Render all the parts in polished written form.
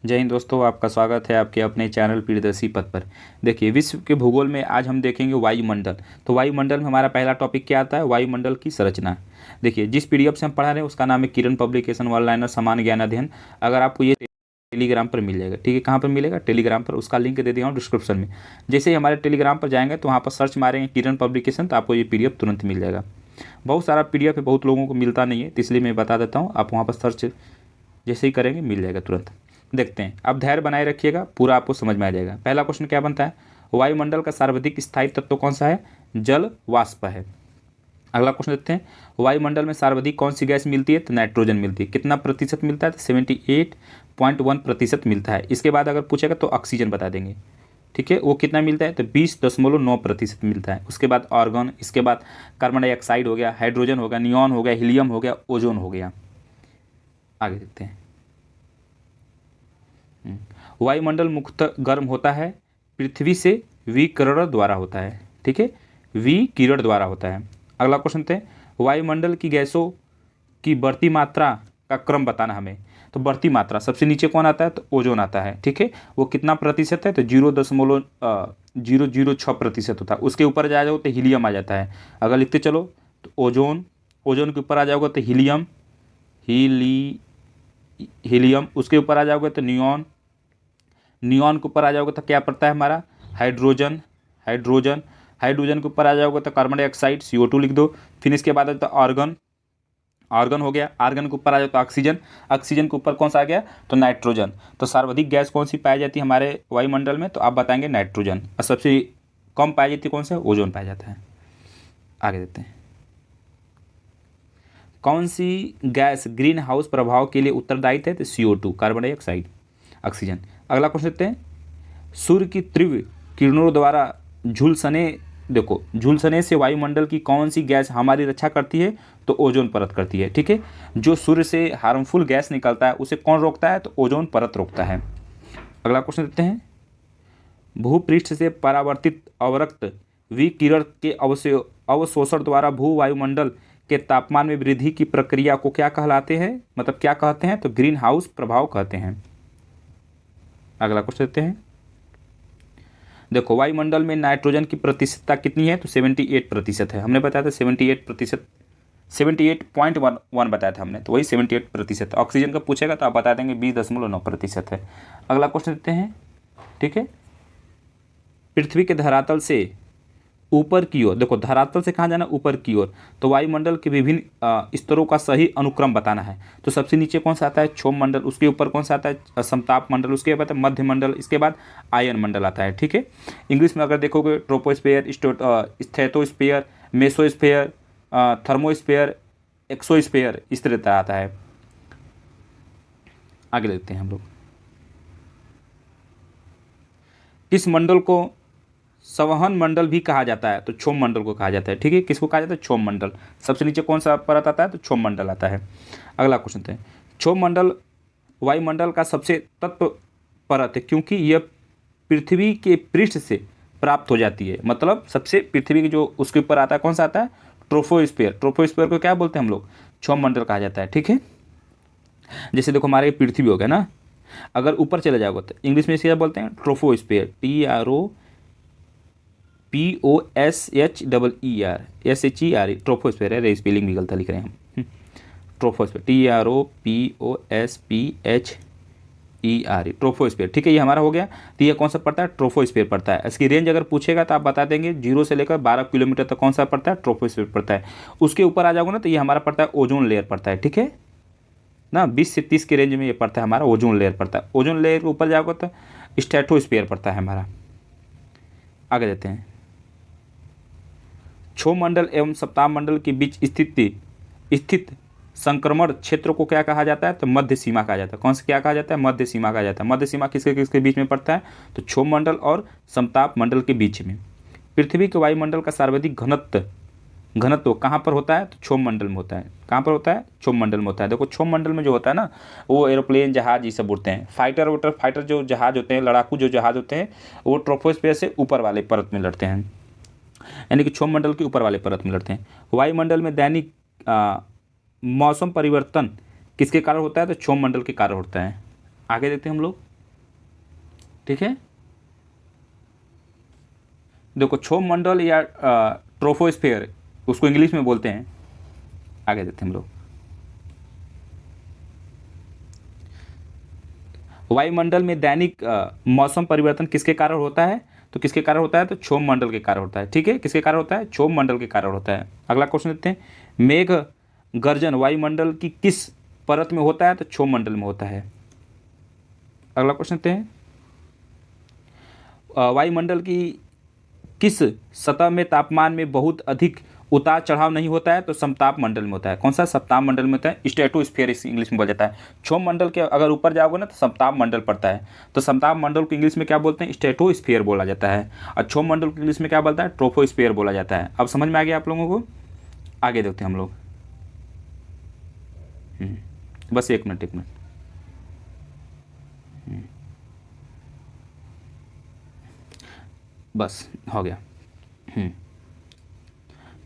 जय हिंद दोस्तों, आपका स्वागत है आपके अपने चैनल प्रियदर्शी पथ पर। देखिए, विश्व के भूगोल में आज हम देखेंगे वायुमंडल। तो वायुमंडल में हमारा पहला टॉपिक क्या आता है? वायुमंडल की संरचना। देखिए, जिस पीडीएफ से हम पढ़ा रहे हैं उसका नाम है किरण पब्लिकेशन वन लाइनर सामान्य ज्ञान अध्ययन। अगर आपको ये टेलीग्राम पर मिल जाएगा, ठीक है। कहाँ पर मिलेगा? टेलीग्राम पर। उसका लिंक दे दिया हूँ डिस्क्रिप्शन में। जैसे ही हमारे टेलीग्राम पर जाएंगे तो वहाँ पर सर्च मारेंगे किरण पब्लिकेशन, तो आपको ये पीडीएफ तुरंत मिल जाएगा। बहुत सारा पीडीएफ है, बहुत लोगों को मिलता नहीं है, तो इसलिए मैं बता देता हूँ। आप वहाँ पर सर्च जैसे ही करेंगे मिल जाएगा तुरंत। देखते हैं, अब धैर्य बनाए रखिएगा, पूरा आपको समझ में आ जाएगा। पहला क्वेश्चन क्या बनता है? वायुमंडल का सर्वाधिक स्थायी तत्व कौन सा है? जल वाष्प है। अगला क्वेश्चन देखते हैं, वायुमंडल में सर्वाधिक कौन सी गैस मिलती है? तो नाइट्रोजन मिलती है। कितना प्रतिशत मिलता है? तो 78.1% मिलता है। इसके बाद अगर पूछेगा तो ऑक्सीजन बता देंगे, ठीक है। वो कितना मिलता है? तो 20.9% मिलता है। उसके बाद आर्गन, इसके बाद कार्बन डाइऑक्साइड हो गया, हाइड्रोजन हो गया, नियॉन हो गया, हीलियम हो गया, ओजोन हो गया। आगे देखते हैं। वायुमंडल मुख्यतः गर्म होता है, पृथ्वी से विकिरण द्वारा होता है, ठीक है। विकिरण द्वारा होता है। अगला क्वेश्चन थे, वायुमंडल की गैसों की बढ़ती मात्रा का क्रम बताना हमें। तो बढ़ती मात्रा सबसे नीचे कौन आता है? तो ओजोन आता है, ठीक है। वो कितना प्रतिशत है? तो 0.006% होता है। उसके ऊपर जा जाओ तो हीलियम आ जाता है। अगर लिखते चलो तो ओजोन, ओजोन के ऊपर आ जाओगे तो हीलियम, हीलियम। उसके ऊपर आ जाओगे तो नियॉन, नियॉन के ऊपर आ जाओगे तो क्या पड़ता है हमारा? Hydrogen, hydrogen. हाइड्रोजन के ऊपर आ जाओगे तो कार्बन डाइऑक्साइड, CO2 लिख दो। फिर इसके बाद आता है आर्गन, आर्गन हो गया। आर्गन के ऊपर आ जाओ तो ऑक्सीजन, ऑक्सीजन के ऊपर कौन सा आ गया? तो नाइट्रोजन। तो सर्वाधिक गैस कौन सी पाई जाती है हमारे वायुमंडल में? तो आप बताएंगे नाइट्रोजन। और सबसे कम पाई जाती है कौन सा? ओजोन पाया जाता है। आगे देखते हैं, कौन सी गैस ग्रीन हाउस प्रभाव के लिए उत्तरदायी है? तो CO2, कार्बन डाइऑक्साइड, ऑक्सीजन। अगला क्वेश्चन देखते हैं, सूर्य की तीव्र किरणों द्वारा झुलसने, देखो झुलसने से वायुमंडल की कौन सी गैस हमारी रक्षा करती है? तो ओजोन परत करती है, ठीक है। जो सूर्य से हार्मफुल गैस निकलता है उसे कौन रोकता है? तो ओजोन परत रोकता है। अगला क्वेश्चन देखते हैं, भूपृष्ठ से परावर्तित अवरक्त विकिरण के अवशोषण द्वारा भू वायुमंडल के तापमान में वृद्धि की प्रक्रिया को क्या कहलाते हैं? मतलब क्या कहते हैं? तो ग्रीन हाउस प्रभाव कहते हैं। अगला क्वेश्चन देखते हैं, देखो वायुमंडल में नाइट्रोजन की प्रतिशतता कितनी है? तो 78% है। हमने बताया था 78%, 78.1 बताया था हमने, तो वही 78%। ऑक्सीजन का पूछेगा तो आप बता देंगे 20.9% है। अगला क्वेश्चन देखते हैं, ठीक है। पृथ्वी के धरातल से ऊपर की ओर, देखो धरातल से कहाँ जाना? ऊपर की ओर। तो वायुमंडल के विभिन्न स्तरों का सही अनुक्रम बताना है। तो सबसे नीचे कौन सा आता है? क्षोभ मंडल। उसके ऊपर कौन सा आता है? समताप मंडल। उसके बाद मध्य मंडल। इसके बाद आयन मंडल आता है, ठीक है। इंग्लिश में अगर देखोगे troposphere, stratosphere, mesosphere, thermosphere, exosphere, इस तरह आता है। आगे देखते हैं हम लोग, किस मंडल को संवहन मंडल भी कहा जाता है? तो क्षोभ मंडल को कहा जाता है, ठीक है। किसको कहा जाता है? क्षोभ मंडल। सबसे नीचे कौन सा परत आता है? तो क्षोभ मंडल आता है। अगला क्वेश्चन है, क्षोभ मंडल वायुमंडल का सबसे तत्व परत है क्योंकि यह पृथ्वी के पृष्ठ से प्राप्त हो जाती है। मतलब सबसे पृथ्वी के जो उसके ऊपर आता है कौन सा आता है? ट्रोपोस्फेयर। ट्रोपोस्फेयर को क्या बोलते हैं हम लोग? क्षोभ मंडल कहा जाता है, ठीक है। जैसे देखो हमारे पृथ्वी हो गया ना, अगर ऊपर चले जाओगे तो इंग्लिश में इसे क्या बोलते हैं? ट्रोपोस्फेयर, TROPOSHER, ट्रोपोस्फेयर है। स्पेलिंग भी गलत लिख रहे हैं हम। ट्रोपोस्फेयर, TROPOSPHER, ट्रोपोस्फेयर, ठीक है। ये हमारा हो गया। तो ये कौन सा पड़ता है? ट्रोपोस्फेयर पड़ता है। इसकी रेंज अगर पूछेगा तो आप बता देंगे 0 से लेकर 12 किलोमीटर तक कौन सा पड़ता है? ट्रोपोस्फेयर पड़ता है। उसके ऊपर आ जाओगे ना तो ये हमारा पड़ता है ओजोन लेयर पड़ता है, ठीक है ना। 20 से 30 के रेंज में ये पड़ता है हमारा ओजोन लेयर पड़ता है। ओजोन लेयर के ऊपर जाओगे तो स्ट्रेटोस्फेयर पड़ता है हमारा। आगे देते हैं, क्षोभ मंडल एवं सप्ताह मंडल के बीच स्थित संक्रमण क्षेत्र को क्या कहा जाता है? तो मध्य सीमा कहा जाता है। कौन सा क्या कहा जाता है? मध्य सीमा कहा जाता है। मध्य सीमा किसके किसके बीच में पड़ता है? तो क्षोभ मंडल और समताप मंडल के बीच में। पृथ्वी के वायुमंडल का सर्वाधिक घनत्व कहाँ पर होता है? तो क्षोभ मंडल में होता है। कहाँ पर होता है? क्षोभ मंडल में होता है। देखो क्षोभ मंडल में जो होता है ना, वो एरोप्लेन, जहाज, ये सब उड़ते हैं। फाइटर जो जहाज होते हैं, लड़ाकू जो जहाज होते हैं, वो ट्रोपोस्फेयर से ऊपर वाले परत में लड़ते हैं, यानी कि क्षोभ मंडल के ऊपर वाले परत में लड़ते हैं। वायुमंडल में दैनिक मौसम परिवर्तन किसके कारण होता है? तो क्षोभ मंडल के कारण होता है। आगे देखते हैं हम लोग, ठीक है। देखो क्षोभ मंडल या ट्रोपोस्फेयर उसको इंग्लिश में बोलते हैं। आगे देखते हैं हम लोग। वायुमंडल में दैनिक मौसम परिवर्तन किसके कारण होता है? तो किसके कारण होता है? तो क्षोभ मंडल के कारण होता है। ठीक है, किसके कारण होता है? क्षोभ मंडल के कारण होता है। अगला क्वेश्चन देखते हैं। मेघ गर्जन वायुमंडल की किस परत में होता है? तो क्षोभ मंडल में होता है। अगला क्वेश्चन देखते हैं। वायुमंडल की किस सतह में तापमान में बहुत अधिक उतार चढ़ाव नहीं होता है? तो समताप मंडल में होता है। कौन सा? समताप मंडल में होता है। स्ट्रेटोस्फीयर इस इंग्लिश में बोला जाता है। क्षोभ मंडल के अगर ऊपर जाओगे ना तो समताप मंडल पड़ता है। तो समताप मंडल को इंग्लिश में क्या बोलते हैं? स्ट्रेटोस्फीयर बोला जाता है। और क्षोभ मंडल को इंग्लिश में क्या बोलता है? ट्रोपोस्फीयर बोला जाता है। अब समझ में आ गया आप लोगों को? आगे देखते हैं हम लोग। बस एक मिनट। बस हो गया।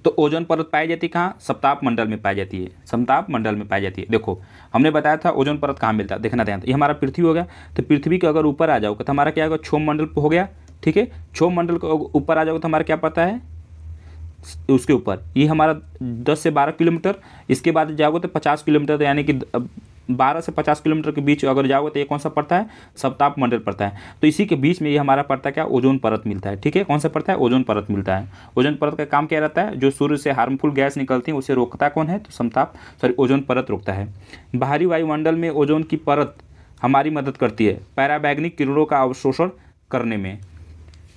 तो ओजोन परत पाई जाती है कहाँ? समताप मंडल में पाई जाती है। समताप मंडल में पाई जाती है। देखो हमने बताया था ओजोन परत कहाँ मिलता है, देखना ध्यान। ये हमारा पृथ्वी हो गया। तो पृथ्वी के अगर ऊपर आ जाओगे तो हमारा क्या होगा? क्षोभ मंडल हो गया। ठीक है, क्षोभ मंडल को ऊपर आ जाओगे तो हमारा क्या पता है? उसके ऊपर ये हमारा 10 से 12 किलोमीटर। इसके बाद जाओगे तो 50 किलोमीटर, तो यानी कि 12 से 50 किलोमीटर के बीच अगर जाओगे तो ये कौन सा पड़ता है? समताप मंडल पड़ता है। तो इसी के बीच में ये हमारा पड़ता है क्या? ओजोन परत मिलता है। ठीक है, कौन सा पड़ता है? ओजोन परत मिलता है। ओजोन परत का काम क्या रहता है? जो सूर्य से हार्मफुल गैस निकलती है उसे रोकता कौन है? तो ओजोन परत रोकता है। बाहरी वायुमंडल में ओजोन की परत हमारी मदद करती है पराबैंगनी किरणों का अवशोषण करने में।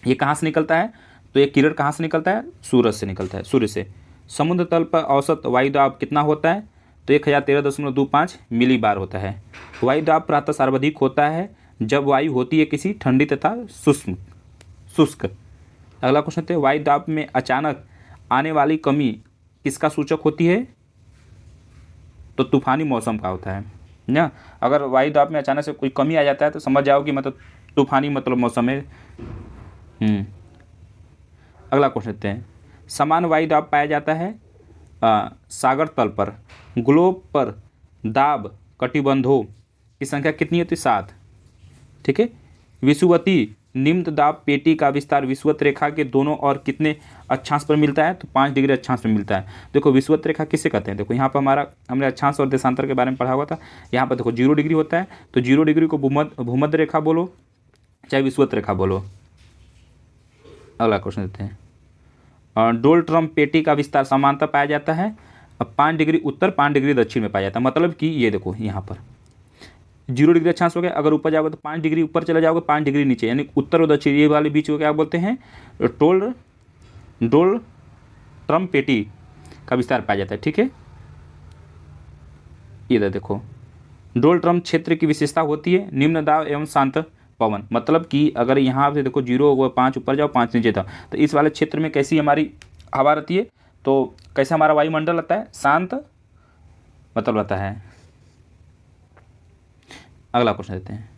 ये कहाँ से निकलता है? तो ये किरण कहाँ से निकलता है? सूरज से निकलता है, सूर्य से। समुद्र तल पर औसत वायु दाब कितना होता है? तो 1013.25 मिली बार होता है। वायु दाब प्रातः सर्वाधिक होता है जब वायु होती है किसी ठंडी तथा शुष्क। अगला क्वेश्चन है, वायु दाब में अचानक आने वाली कमी किसका सूचक होती है? तो तूफानी मौसम का होता है ना। अगर वायु दाब में अचानक से कोई कमी आ जाता है तो समझ जाओ कि मतलब तूफानी मतलब मौसम है। अगला क्वेश्चन देखते हैं। समान वायु दाब पाया जाता है सागर तल पर। ग्लोब पर दाब कटिबंधों की संख्या कितनी होती है? 7। ठीक है। विषुवती निम्न दाब पेटी का विस्तार विषुवत रेखा के दोनों और कितने अक्षांश पर मिलता है? तो 5 डिग्री अक्षांश पर मिलता है। देखो विषुवत रेखा किसे कहते हैं? देखो यहाँ पर हमने अक्षांश और देशांतर के बारे में पढ़ा हुआ था। यहाँ पर देखो 0 डिग्री होता है, तो 0 डिग्री को भूमध्य रेखा बोलो चाहे विषुवत रेखा बोलो। अगला क्वेश्चन देते हैं। डोल ट्रम्प पेटी का विस्तार समांतर पाया जाता है। अब 5 डिग्री उत्तर 5 डिग्री दक्षिण में पाया जाता है। मतलब कि ये देखो यहाँ पर 0 डिग्री अक्षांश हो गया। अगर ऊपर जाओगे तो 5 डिग्री ऊपर चले जाओगे, 5 डिग्री नीचे, यानी उत्तर और दक्षिण ये वाले बीच को क्या बोलते हैं? डोल ट्रम्प पेटी का विस्तार पाया जाता है। ठीक है, इधर देखो डोल ट्रम्प क्षेत्र की विशेषता होती है निम्न दाब एवं शांत पवन। मतलब कि अगर यहाँ से देखो 0 5 ऊपर जाओ 5 नीचे था, तो इस वाले क्षेत्र में कैसी हमारी हवा रहती है? तो कैसा हमारा वायुमंडल रहता है? शांत मतलब रहता है। अगला क्वेश्चन देते हैं।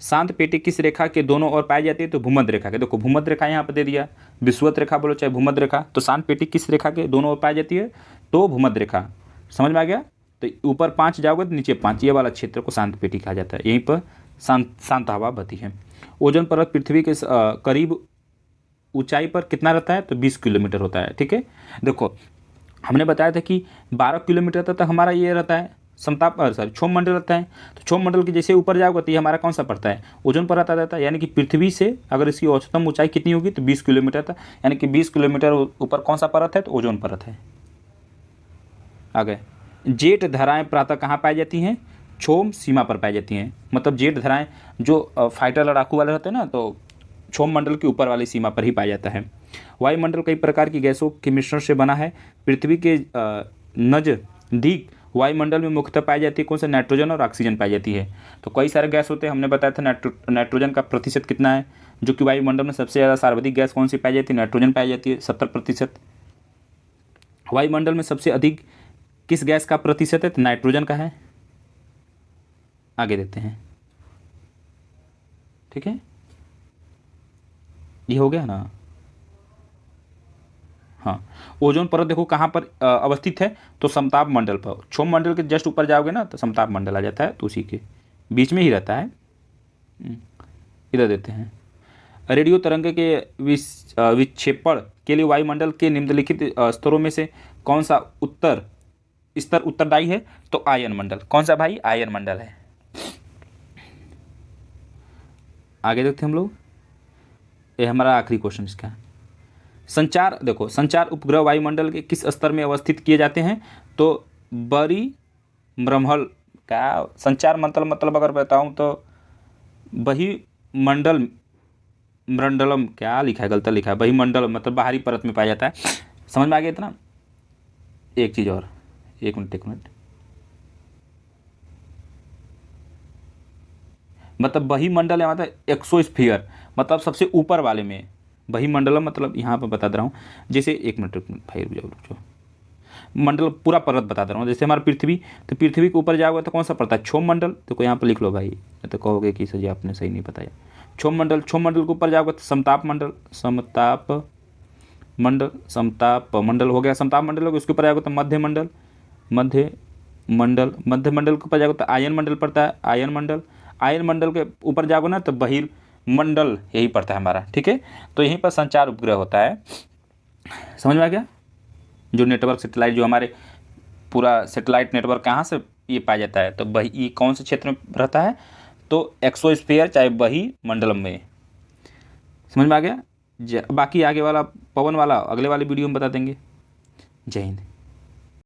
शांत पेटी किस रेखा के दोनों ओर पाई जाती है? तो भूमध्य रेखा के। देखो भूमध्य रेखा यहाँ पर दे दिया, विषुवत रेखा बोलो चाहे भूमध्य रेखा। तो शांत पेटी किस रेखा के दोनों ओर पाई जाती है? तो भूमध्य रेखा। समझ में आ गया? तो ऊपर 5 जाओगे तो नीचे 5, ये वाला क्षेत्र को शांत पेटी कहा जाता है। यहीं पर शांत हवा बहती है। ओजोन परत पृथ्वी के करीब ऊंचाई पर कितना रहता है? तो 20 किलोमीटर होता है। ठीक है, देखो हमने बताया था कि 12 किलोमीटर तक हमारा ये रहता है क्षोभ मंडल रहता है। तो क्षोभ मंडल के जैसे ऊपर जाओगे तो ये हमारा कौन सा पड़ता है? ओजोन परत आ जाता है। यानी कि पृथ्वी से अगर इसकी औसतम ऊंचाई कितनी होगी? तो 20 किलोमीटर तक, यानी कि 20 किलोमीटर ऊपर कौन सा परत है? तो ओजोन परत है। आगे जेट धाराएं प्रातः कहाँ पाई जाती हैं? क्षोभ सीमा पर पाई जाती हैं। मतलब जेट धाराएं जो फाइटर लड़ाकू वाले रहते हैं ना, तो क्षोभ मंडल के ऊपर वाली सीमा पर ही पाया जाता है। वायुमंडल कई प्रकार की गैसों के मिश्रण से बना है। पृथ्वी के नजदीक वायुमंडल में मुख्यतः पाई जाती है कौन सा? नाइट्रोजन और ऑक्सीजन पाई जाती है। तो कई सारे गैस होते हैं, हमने बताया था नाइट्रोजन का प्रतिशत कितना है, जो कि वायुमंडल में सबसे ज़्यादा सर्वाधिक गैस कौन सी पाई जाती है? नाइट्रोजन पाई जाती है 70%। वायुमंडल में सबसे अधिक किस गैस का प्रतिशत है? तो नाइट्रोजन का है। आगे देखते हैं। ठीक है, ये हो गया ना। हाँ, ओजोन परत देखो कहाँ पर अवस्थित है, तो समताप मंडल पर। क्षोभ मंडल के जस्ट ऊपर जाओगे ना तो समताप मंडल आ जाता है, तो उसी के बीच में ही रहता है। इधर देते हैं, रेडियो तरंग के विक्षेपण के लिए वायुमंडल के निम्नलिखित स्तरों में से कौन सा स्तर उत्तरदायी है? तो आयन मंडल। कौन सा भाई? आयन मंडल है। आगे देखते हैं हम लोग, ये हमारा आखिरी क्वेश्चन इसका। संचार देखो, संचार उपग्रह वायुमंडल के किस स्तर में अवस्थित किए जाते हैं? तो बरीमंडल का संचार मतलब अगर बताऊं तो बहिमंडल मंडलम, क्या लिखा है, गलत लिखा है, बहिमंडल मतलब बाहरी परत में पाया जाता है। समझ में आ गया इतना? एक चीज़ और, एक मिनट, मतलब बहिमंडल है मतलब एक्सोस्फीयर, मतलब सबसे ऊपर वाले में। बहिमंडलम मतलब यहाँ पर बता दे रहा हूँ, जैसे एक मिनट भाई रुक जाओ, मंडल पूरा परत बता दे रहा हूँ। जैसे हमारा पृथ्वी, तो पृथ्वी के ऊपर जाओगे तो कौन सा पड़ता है? क्षोभ मंडल। तो यहाँ पर लिख लो भाई, तो कहोगे कि सर जी आपने सही नहीं बताया। क्षोभ मंडल के ऊपर जाओगे तो समताप मंडल हो गया, समताप मंडल हो गया। उसके ऊपर जाओगे तो मध्य मंडल के ऊपर जाओगे तो आयन मंडल पड़ता है, आयन मंडल के ऊपर जाओगे ना तो बहिर्मंडल यही पड़ता है हमारा। ठीक है, तो यहीं पर संचार उपग्रह होता है। समझ में आ गया? जो नेटवर्क सेटेलाइट, जो हमारे पूरा सेटेलाइट नेटवर्क कहाँ से ये पाया जाता है? तो ये कौन से क्षेत्र में रहता है? तो एक्सोस्फीयर चाहे बहिमंडलम में। समझ में आ गया? बाकी आगे वाला पवन वाला अगले वाले वीडियो में बता देंगे। जय हिंद।